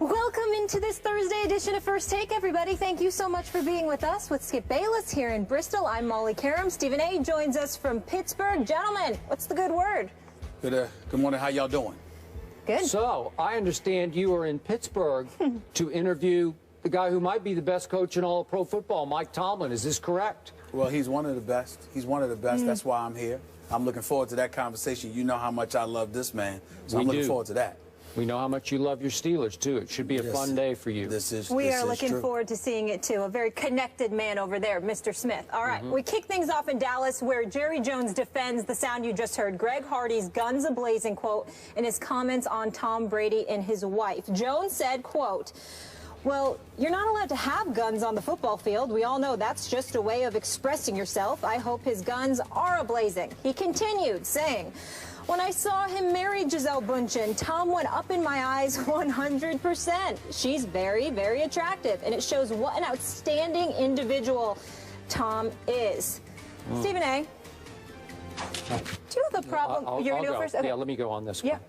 Welcome into this Thursday edition of First Take, everybody. Thank you so much for being with us. With Skip Bayless here in Bristol, I'm Molly Karam. Stephen A. joins us from Pittsburgh. Gentlemen, what's the good word? Good morning. How y'all doing? Good. So, I understand you are in Pittsburgh to interview the guy who might be the best coach in all of pro football, Mike Tomlin. Is this correct? Well, he's one of the best. He's one of the best. That's why I'm here. I'm looking forward to that conversation. You know how much I love this man, so I'm looking forward to that. We know how much you love your Steelers, too. It should be a fun day for you. We are looking forward to seeing it, too. A very connected man over there, Mr. Smith. All right, we kick things off in Dallas, where Jerry Jones defends the sound you just heard, Greg Hardy's guns a-blazing quote in his comments on Tom Brady and his wife. Jones said, quote, "Well, you're not allowed to have guns on the football field. We all know that's just a way of expressing yourself. I hope his guns are a-blazing." He continued, saying, "When I saw him marry Gisele Bundchen, Tom went up in my eyes 100%. She's very, very attractive, and it shows what an outstanding individual Tom is." Stephen A., do you have a problem? You're going to go first? Okay. Yeah, let me go on this one. Yeah.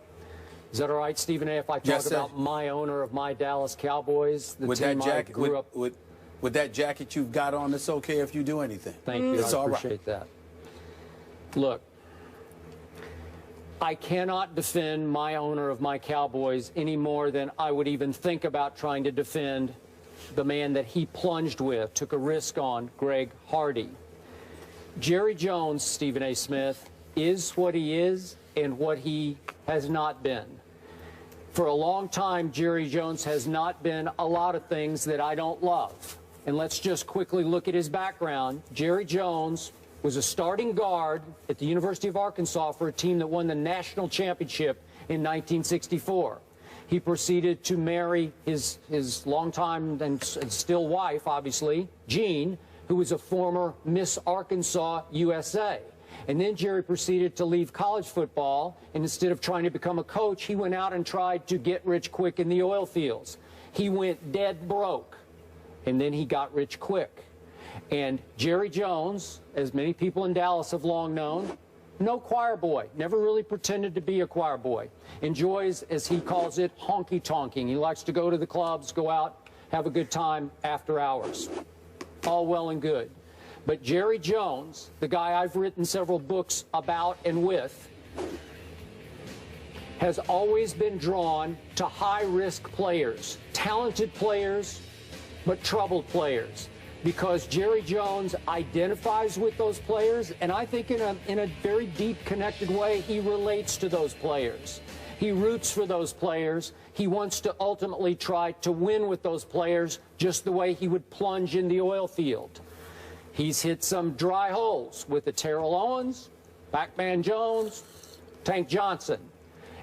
Is that all right, Stephen A., if I talk about my owner of my Dallas Cowboys, the team I grew up with that jacket you've got on, it's okay if you do anything. Thank you. I appreciate that. Look, I cannot defend my owner of my Cowboys any more than I would even think about trying to defend the man that he plunged with, took a risk on, Greg Hardy. Jerry Jones, Stephen A. Smith, is what he is and what he has not been. For a long time, Jerry Jones has not been a lot of things that I don't love. And let's just quickly look at his background. Jerry Jones was a starting guard at the University of Arkansas for a team that won the national championship in 1964. He proceeded to marry his longtime and still wife, obviously, Jean, who was a former Miss Arkansas USA. And then Jerry proceeded to leave college football, and instead of trying to become a coach, he went out and tried to get rich quick in the oil fields. He went dead broke, and then he got rich quick. And Jerry Jones, as many people in Dallas have long known, no choir boy, never really pretended to be a choir boy. Enjoys, as he calls it, honky-tonking. He likes to go to the clubs, go out, have a good time after hours. All well and good. But Jerry Jones, the guy I've written several books about and with, has always been drawn to high-risk players, talented players, but troubled players, because Jerry Jones identifies with those players, and I think in a very deep, connected way, he relates to those players. He roots for those players. He wants to ultimately try to win with those players just the way he would plunge in the oil field. He's hit some dry holes with the Terrell Owens, Backman Jones, Tank Johnson.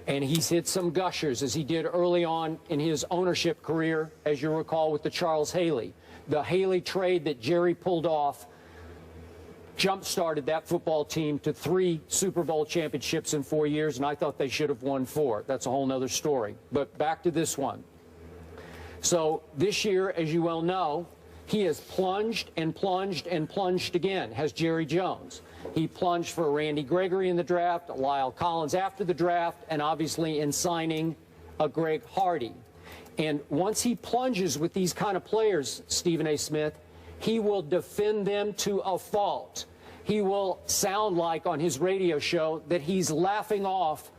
And he's hit some gushers, as he did early on in his ownership career, as you recall, with the Charles Haley. The Haley trade that Jerry pulled off jump-started that football team to 3 Super Bowl championships in 4 years, and I thought they should have won 4. That's a whole nother story. But back to this one. So this year, as you well know, he has plunged and plunged and plunged again, has Jerry Jones. He plunged for Randy Gregory in the draft, Lyle Collins after the draft, and obviously in signing a Greg Hardy. And once he plunges with these kind of players, Stephen A. Smith, he will defend them to a fault. He will sound like on his radio show that he's laughing off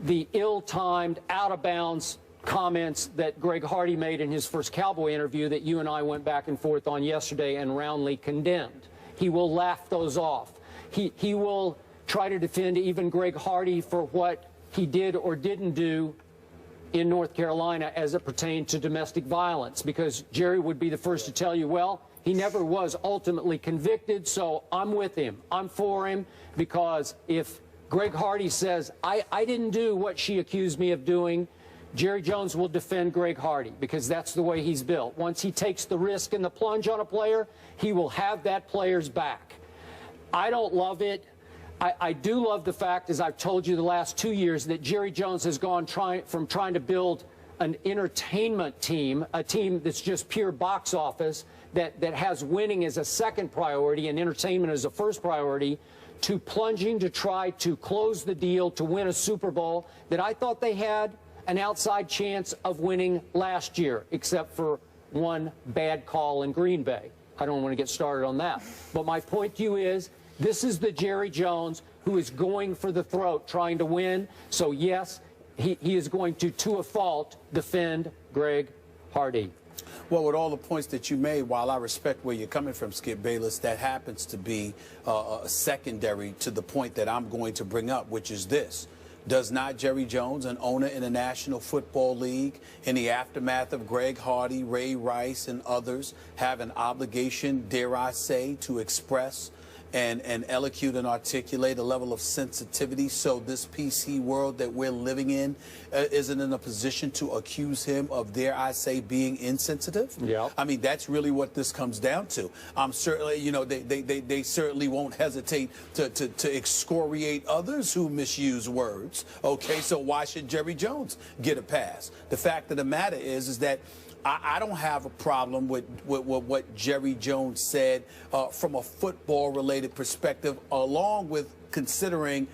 the ill-timed, out-of-bounds comments that Greg Hardy made in his first Cowboy interview that you and I went back and forth on yesterday and roundly condemned. He will laugh those off. He will try to defend even Greg Hardy for what he did or didn't do in North Carolina as it pertained to domestic violence, because Jerry would be the first to tell you, well, he never was ultimately convicted, so I'm with him. I'm for him, because if Greg Hardy says, I didn't do what she accused me of doing, Jerry Jones will defend Greg Hardy, because that's the way he's built. Once he takes the risk and the plunge on a player, he will have that player's back. I don't love it. I do love the fact, as I've told you the last 2 years, that Jerry Jones has gone from trying to build an entertainment team, a team that's just pure box office, that has winning as a second priority and entertainment as a first priority, to plunging to try to close the deal to win a Super Bowl that I thought they had an outside chance of winning last year, except for one bad call in Green Bay. I don't want to get started on that. But my point to you is, this is the Jerry Jones who is going for the throat, trying to win. So, yes, he is going to a fault, defend Greg Hardy. Well, with all the points that you made, while I respect where you're coming from, Skip Bayless, that happens to be secondary to the point that I'm going to bring up, which is this. Does not Jerry Jones, an owner in the National Football League, in the aftermath of Greg Hardy, Ray Rice, and others, have an obligation, dare I say, to express and elocute and articulate a level of sensitivity so this PC world that we're living in isn't in a position to accuse him of, dare I say, being insensitive? Yeah. I mean, that's really what this comes down to. I'm certainly, you know, they certainly won't hesitate to excoriate others who misuse words. Okay, so why should Jerry Jones get a pass? The fact of the matter is that I don't have a problem with what Jerry Jones said from a football-related perspective, along with considering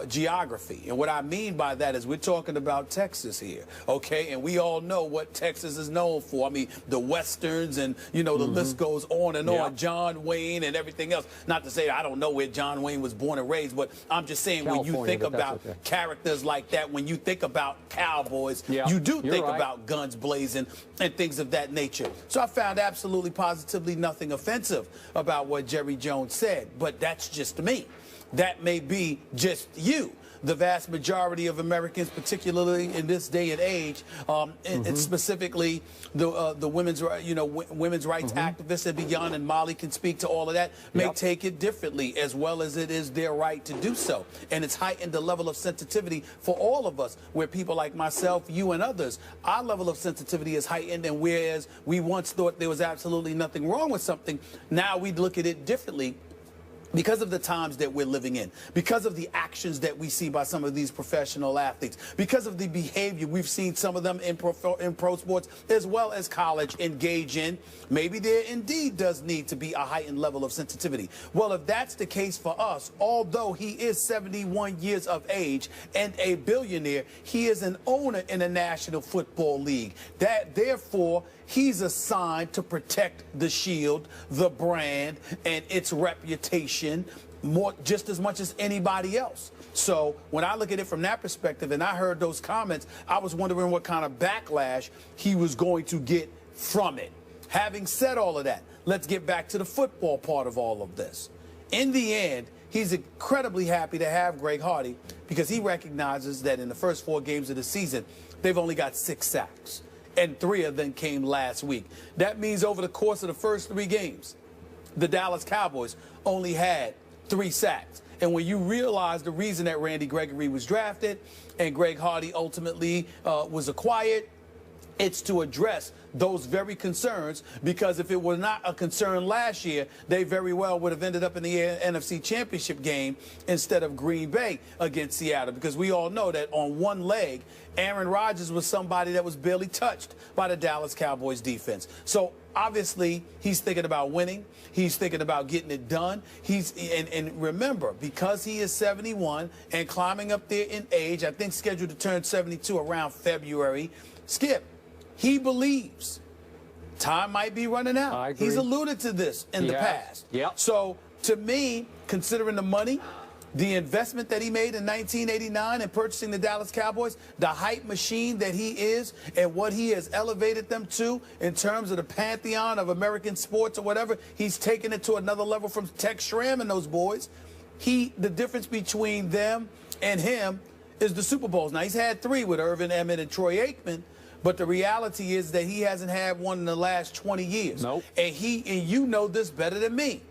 geography. And what I mean by that is we're talking about Texas here, okay? And we all know what Texas is known for. I mean, the Westerns and, you know, the list goes on and on. John Wayne and everything else. Not to say I don't know where John Wayne was born and raised, but I'm just saying California, when you think about characters like that, when you think about cowboys, you do think about guns blazing and things of that nature. So I found absolutely positively nothing offensive about what Jerry Jones said, but that's just me. That may be just you. The vast majority of Americans, particularly in this day and age, and specifically the women's, women's rights activists and beyond, and Molly can speak to all of that, may take it differently, as well as it is their right to do so. And it's heightened the level of sensitivity for all of us, where people like myself, you and others, our level of sensitivity is heightened, and whereas we once thought there was absolutely nothing wrong with something, now we look at it differently. Because of the times that we're living in, because of the actions that we see by some of these professional athletes, because of the behavior we've seen some of them in pro sports as well as college engage in, maybe there indeed does need to be a heightened level of sensitivity. Well, if that's the case for us, although he is 71 years of age and a billionaire, he is an owner in the National Football League. That, therefore, he's assigned to protect the shield, the brand, and its reputation just as much as anybody else. So when I look at it from that perspective, and I heard those comments, I was wondering what kind of backlash he was going to get from it. Having said all of that, let's get back to the football part of all of this. In the end, he's incredibly happy to have Greg Hardy because he recognizes that in the first 4 games of the season, they've only got 6 sacks. And 3 of them came last week. That means over the course of the first 3 games, the Dallas Cowboys only had 3 sacks. And when you realize the reason that Randy Gregory was drafted and Greg Hardy ultimately was acquired, it's to address those very concerns, because if it were not a concern last year, they very well would have ended up in the NFC Championship game instead of Green Bay against Seattle, because we all know that on one leg, Aaron Rodgers was somebody that was barely touched by the Dallas Cowboys defense. So obviously he's thinking about winning. He's thinking about getting it done. And remember, because he is 71 and climbing up there in age, I think scheduled to turn 72 around February, Skip, he believes time might be running out. I agree. He's alluded to this in the past. Yep. So to me, considering the money, the investment that he made in 1989 in purchasing the Dallas Cowboys, the hype machine that he is, and what he has elevated them to in terms of the pantheon of American sports or whatever, he's taken it to another level from Tex Schramm and those boys. The difference between them and him is the Super Bowls. Now, he's had 3 with Irvin, Emmett, and Troy Aikman, but the reality is that he hasn't had one in the last 20 years. Nope. And you know this better than me.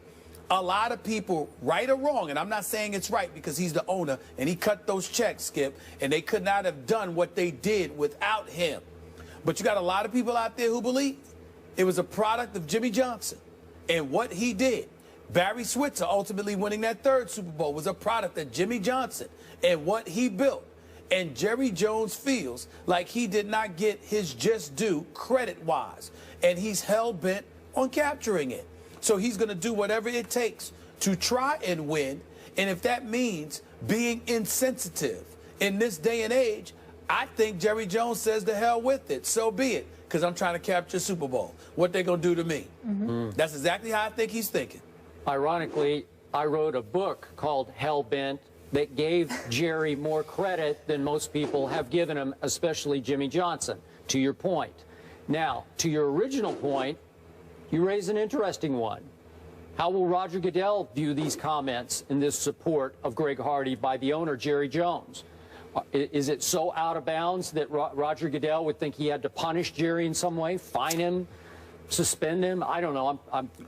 A lot of people, right or wrong, and I'm not saying it's right because he's the owner and he cut those checks, Skip, and they could not have done what they did without him. But you got a lot of people out there who believe it was a product of Jimmy Johnson and what he did. Barry Switzer ultimately winning that 3rd Super Bowl was a product of Jimmy Johnson and what he built. And Jerry Jones feels like he did not get his just due credit-wise, and he's hell-bent on capturing it. So he's going to do whatever it takes to try and win, and if that means being insensitive in this day and age, I think Jerry Jones says the hell with it. So be it, because I'm trying to capture Super Bowl. What they going to do to me? That's exactly how I think he's thinking. Ironically, I wrote a book called Hellbent that gave Jerry more credit than most people have given him, especially Jimmy Johnson, to your point. Now, to your original point, you raise an interesting one. How will Roger Goodell view these comments in this support of Greg Hardy by the owner, Jerry Jones? Is it so out of bounds that Roger Goodell would think he had to punish Jerry in some way, fine him, suspend him? I don't know.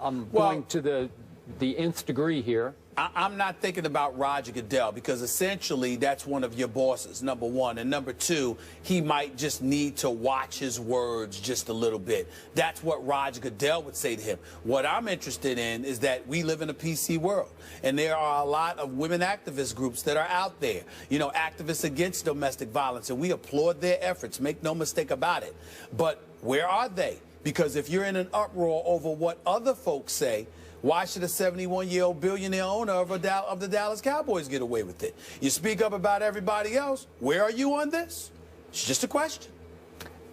I'm going to the nth degree here. I'm not thinking about Roger Goodell, because essentially that's one of your bosses, number one. And number two, he might just need to watch his words just a little bit. That's what Roger Goodell would say to him. What I'm interested in is that we live in a PC world, and there are a lot of women activist groups that are out there, you know, activists against domestic violence, and we applaud their efforts, make no mistake about it. But where are they? Because if you're in an uproar over what other folks say, why should a 71-year-old billionaire owner of the Dallas Cowboys get away with it? You speak up about everybody else. Where are you on this? It's just a question.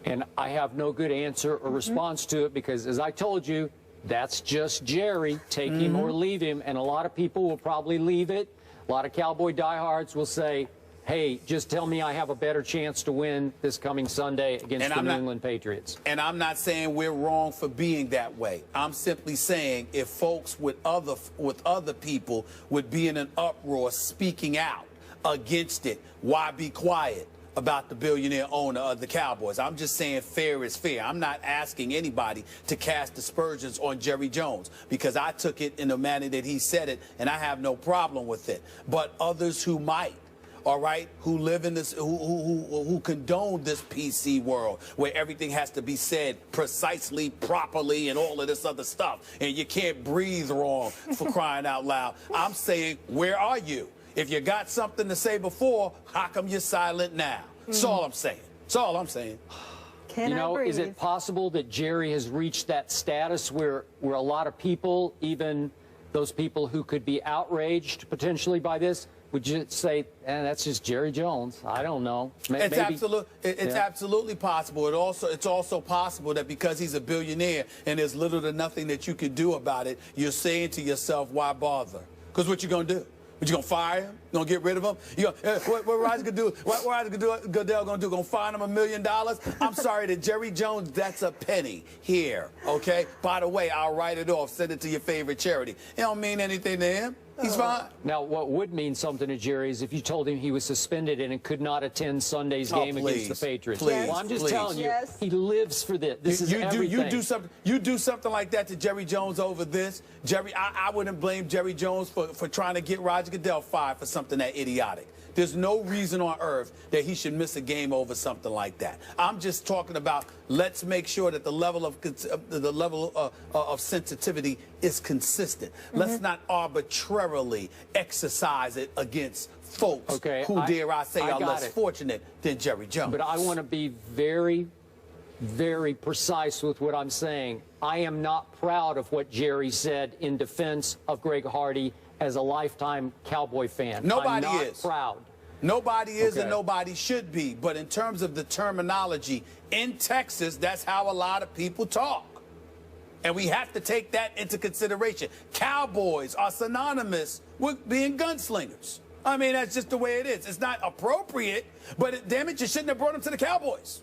And I have no good answer or response to it, because, as I told you, that's just Jerry. Take him or leave him. And a lot of people will probably leave it. A lot of Cowboy diehards will say, hey, just tell me I have a better chance to win this coming Sunday against the New England Patriots. And I'm not saying we're wrong for being that way. I'm simply saying if folks with other people would be in an uproar speaking out against it, why be quiet about the billionaire owner of the Cowboys? I'm just saying fair is fair. I'm not asking anybody to cast aspersions on Jerry Jones, because I took it in the manner that he said it, and I have no problem with it. But others who might, all right, who live in this, who condone this PC world where everything has to be said precisely, properly, and all of this other stuff, and you can't breathe wrong, for crying out loud. I'm saying, where are you? If you got something to say before, how come you're silent now? That's all I'm saying. That's all I'm saying. You know, is it possible that Jerry has reached that status where a lot of people, even those people who could be outraged potentially by this, would you say, that's just Jerry Jones? I don't know. It's absolutely possible. It's also possible that because he's a billionaire and there's little to nothing that you can do about it, you're saying to yourself, why bother? Because what you gonna do? What, you gonna fire him? You gonna get rid of him? What Roger Goodell gonna do? Gonna fine him $1 million? I'm sorry, to Jerry Jones, that's a penny here. Okay. By the way, I'll write it off. Send it to your favorite charity. It don't mean anything to him. He's fine. Now, what would mean something to Jerry is if you told him he was suspended and could not attend Sunday's game against the Patriots. Please, well, I'm just telling you, he lives for this. This is everything. You do something like that to Jerry Jones over this. Jerry, I wouldn't blame Jerry Jones for trying to get Roger Goodell fired for something that idiotic. There's no reason on earth that he should miss a game over something like that. I'm just talking about, let's make sure that the level of sensitivity is consistent. Let's not arbitrarily exercise it against folks who, dare I say, are less fortunate than Jerry Jones. But I want to be very, very precise with what I'm saying. I am not proud of what Jerry said in defense of Greg Hardy as a lifetime Cowboy fan. Nobody I'm not is proud. Nobody is, and nobody should be. But in terms of the terminology, in Texas, that's how a lot of people talk. And we have to take that into consideration. Cowboys are synonymous with being gunslingers. I mean, that's just the way it is. It's not appropriate, but damn it, you shouldn't have brought them to the Cowboys.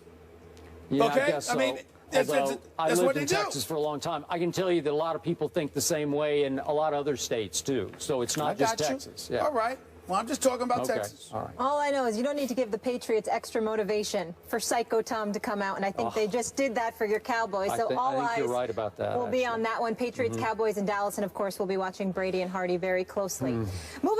Yeah, okay? I guess so. I mean, that's what they do. I lived in Texas for a long time. I can tell you that a lot of people think the same way in a lot of other states, too. So it's not just Texas. Yeah. All right. Well, I'm just talking about Texas. All right. All I know is you don't need to give the Patriots extra motivation for Psycho Tom to come out, and I think they just did that for your Cowboys. So all eyes you're right about that, will be on that one. Patriots, Cowboys, and Dallas, and of course we'll be watching Brady and Hardy very closely. Moving